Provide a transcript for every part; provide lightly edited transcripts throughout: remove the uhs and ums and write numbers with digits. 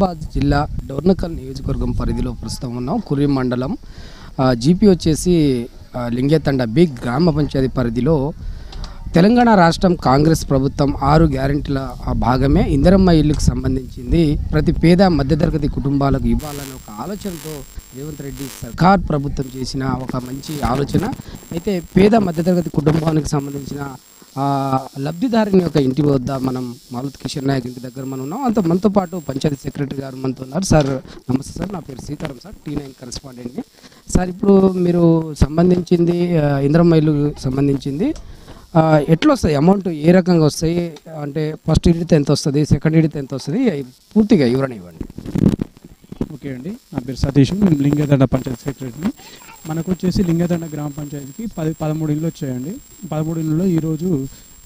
నిజామాబాద్ జిల్లా డోర్నకల్ నియోజకవర్గం పరిధిలో ప్రస్తుతం ఉన్నాం. కుర్రి మండలం జీపీ వచ్చేసి లింగేతండ బి గ్రామ పంచాయతీ పరిధిలో తెలంగాణ రాష్ట్రం కాంగ్రెస్ ప్రభుత్వం 6 గ్యారెంటీల భాగమే ఇందిరమ్మ ఇల్లుకు సంబంధించింది ప్రతి పేద మధ్యతరగతి కుటుంబాలకు ఇవ్వాలనే ఒక ఆలోచనతో రేవంత్ రెడ్డి సర్కార్ ప్రభుత్వం చేసిన ఒక మంచి ఆలోచన. అయితే పేద మధ్యతరగతి కుటుంబానికి సంబంధించిన లబ్ధిదారుని యొక్క ఇంటి వద్ద మనం మారుతి కిషన్ నాయక్ ఇంటి దగ్గర మనం ఉన్నాం. మనతో పాటు పంచాయతీ సెక్రటరీ గారు మనతో ఉన్నారు. సార్ నమస్తే సార్, నా పేరు సీతారాం సార్, T9 కరెస్పాండెంట్ని. సార్, ఇప్పుడు మీరు సంబంధించింది ఇందిరమ్మ ఇల్లు సంబంధించింది ఎట్లా వస్తాయి, అమౌంట్ ఏ రకంగా వస్తాయి, అంటే ఫస్ట్ ఇడితే ఎంత వస్తుంది, సెకండ్ ఇడితే ఎంత వస్తుంది, పూర్తిగా వివరణ ఇవ్వండి. ఓకే అండి, నా పేరు సతీష్, నేను లింగేతండ పంచాయతీ సెక్రటరీని. మనకు వచ్చేసి లింగేతండ గ్రామ పంచాయతీకి 13 ఇళ్ళు వచ్చాయండి. 13 ఇళ్ళలో ఈరోజు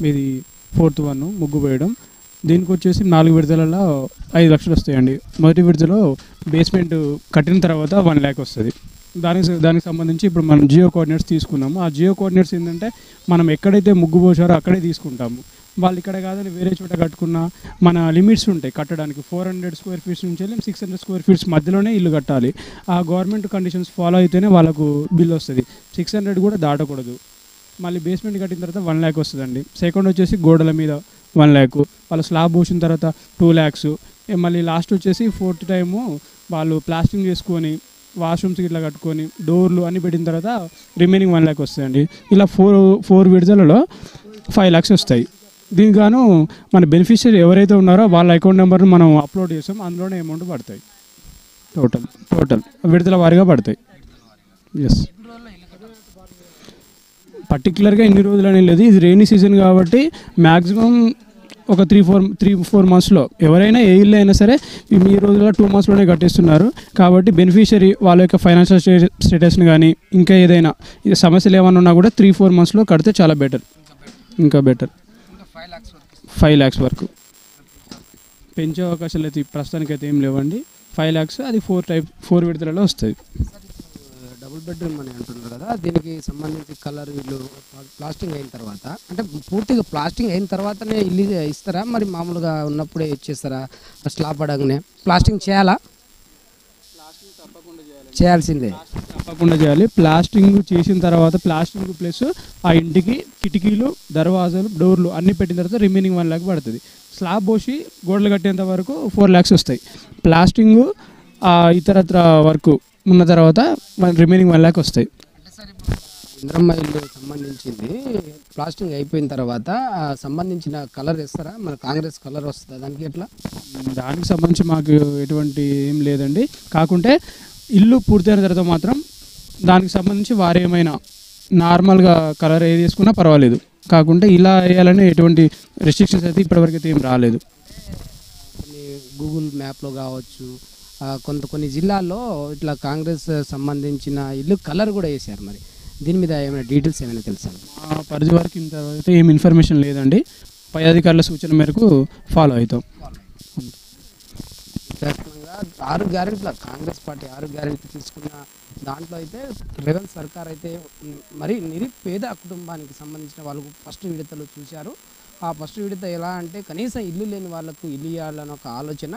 మీది 4th 1 ముగ్గు వేయడం. దీనికి వచ్చేసి 4 విడతలలో 5 లక్షలు వస్తాయండి. మొదటి విడతలో బేస్మెంట్ కట్టిన తర్వాత 1 lakh వస్తుంది. దానికి సంబంధించి ఇప్పుడు మనం జియో కోఆర్డినేట్స్ తీసుకున్నాము. ఆ జియో కోఆర్డినేట్స్ ఏంటంటే మనం ఎక్కడైతే ముగ్గు పోసారో అక్కడే తీసుకుంటాము. వాళ్ళు ఇక్కడ కాదని వేరే చోట కట్టుకున్న మన లిమిట్స్ ఉంటాయి కట్టడానికి. 400 square feet నుంచి వెళ్ళి 600 square feet మధ్యలోనే ఇల్లు కట్టాలి. ఆ గవర్నమెంట్ కండిషన్స్ ఫాలో అయితేనే వాళ్ళకు బిల్ వస్తుంది. 600 కూడా దాటకూడదు. మళ్ళీ బేస్మెంట్ కట్టిన తర్వాత 1 lakh వస్తుందండి. సెకండ్ వచ్చేసి గోడల మీద 1 lakh, వాళ్ళ స్లాబ్ పోసిన తర్వాత 2 lakhs. మళ్ళీ లాస్ట్ వచ్చేసి 4th టైము వాళ్ళు ప్లాస్టింగ్ చేసుకొని వాష్రూమ్స్కి ఇట్లా కట్టుకొని డోర్లు అన్నీ పెట్టిన తర్వాత రిమైనింగ్ 1 lakh వస్తాయండి. ఇలా 4 విడతలలో 5 lakhs వస్తాయి. దీనికి గాను మన బెనిఫిషియరీ ఎవరైతే ఉన్నారో వాళ్ళ అకౌంట్ నెంబర్ని మనం అప్లోడ్ చేస్తాం. అందులోనే అమౌంట్ పడతాయి. టోటల్ విడతల వారీగా పడతాయి. ఎస్, పర్టికులర్గా ఎన్ని రోజులు అనేది లేదు. ఇది రెయినీ సీజన్ కాబట్టి మ్యాక్సిమం ఒక 3-4 monthsలో ఎవరైనా ఏ ఇల్లు అయినా సరే ఈ రోజుల్లో 2 monthsలోనే కట్టేస్తున్నారు. కాబట్టి బెనిఫిషియరీ వాళ్ళ యొక్క ఫైనాన్షియల్ స్టేటస్ని కానీ ఇంకా ఏదైనా సమస్యలు ఏమైనా ఉన్నా కూడా 3-4 monthsలో కడితే చాలా బెటర్. ఇంకా బెటర్. 5 lakhs వరకు పెంచే అవకాశాలు అయితే ప్రస్తుతానికి అయితే ఏం లేవండి. 5 lakhs అది 4 విడతలలో వస్తుంది. డబుల్ బెడ్రూమ్ అని అంటున్నారు కదా, దీనికి సంబంధించి కలర్ ఇల్లు ప్లాస్టింగ్ అయిన తర్వాత, అంటే పూర్తిగా ప్లాస్టింగ్ అయిన తర్వాతనే ఇల్లు ఇస్తారా, మరి మామూలుగా ఉన్నప్పుడే ఇచ్చేస్తారా? స్లాబ్ పడగానే ప్లాస్టింగ్ చేయాలా? చేయాల్సిందే, తప్పకుండా చేయాలి. ప్లాస్టింగ్ చేసిన తర్వాత ప్లాస్టింగ్ ప్లస్ ఆ ఇంటికి కిటికీలు, దర్వాజాలు, డోర్లు అన్నీ పెట్టిన తర్వాత రిమైనింగ్ 1 lakh పడుతుంది. స్లాబ్ పోసి గోడలు కట్టేంత వరకు 4 lakhs వస్తాయి. ప్లాస్టింగ్ ఇతరత్ర వరకు ఉన్న తర్వాత రిమైనింగ్ 1 lakh వస్తాయి. ఇందిరమ్మ ఇల్లు సంబంధించింది ప్లాస్టింగ్ అయిపోయిన తర్వాత సంబంధించిన కలర్ ఇస్తారా? మన కాంగ్రెస్ కలర్ వస్తుందా దానికి? ఎట్లా? దానికి సంబంధించి మాకు ఎటువంటి ఏం లేదండి. కాకుంటే ఇల్లు పూర్తయిన తర్వాత మాత్రం దానికి సంబంధించి వారు ఏమైనా నార్మల్గా కలర్ ఏది వేసుకున్నా పర్వాలేదు. కాకుంటే ఇలా వేయాలని ఎటువంటి రెస్ట్రిక్షన్స్ అయితే ఇప్పటివరకు అయితే ఏం రాలేదు. కొన్ని గూగుల్ మ్యాప్లో కావచ్చు, కొన్ని జిల్లాల్లో ఇట్లా కాంగ్రెస్ సంబంధించిన ఇల్లు కలర్ కూడా వేసారు. మరి దీని మీద ఏమైనా డీటెయిల్స్ ఏమైనా తెలుసా? మా పరిధి వరకు ఇంతవరకు ఏం ఇన్ఫర్మేషన్ లేదండి. పై అధికారుల సూచన మేరకు ఫాలో అవుతాం. 6 గ్యారెంటీల కాంగ్రెస్ పార్టీ 6 గ్యారెంటీ తీసుకున్న దాంట్లో అయితే రేవంత్ సర్కార్ అయితే మరి నిరుపేద కుటుంబానికి సంబంధించిన వాళ్ళకు ఫస్ట్ విడతలు చూశారు. ఆ ఫస్ట్ విడత ఎలా అంటే కనీసం ఇల్లు లేని వాళ్ళకు ఇల్లు ఇవ్వాలని ఒక ఆలోచన.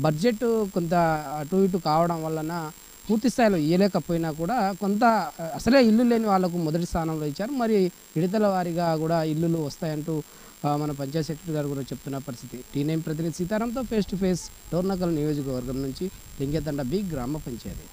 బడ్జెట్ కొంత అటు ఇటు కావడం వలన పూర్తి స్థాయిలో ఇవ్వలేకపోయినా కూడా కొంత అసలే ఇల్లు లేని వాళ్ళకు మొదటి స్థానంలో ఇచ్చారు. మరి విడతల వారీగా కూడా ఇల్లులు వస్తాయంటూ మన పంచాయత్ సెక్రటరీ గారు కూడా చెప్తున్న పరిస్థితి. T9 ప్రతినిధి సీతారాంతో ఫేస్ టు ఫేస్ డోర్నకల్ నియోజకవర్గం నుంచి లింగేతండ బి గ్రామ పంచాయతీ.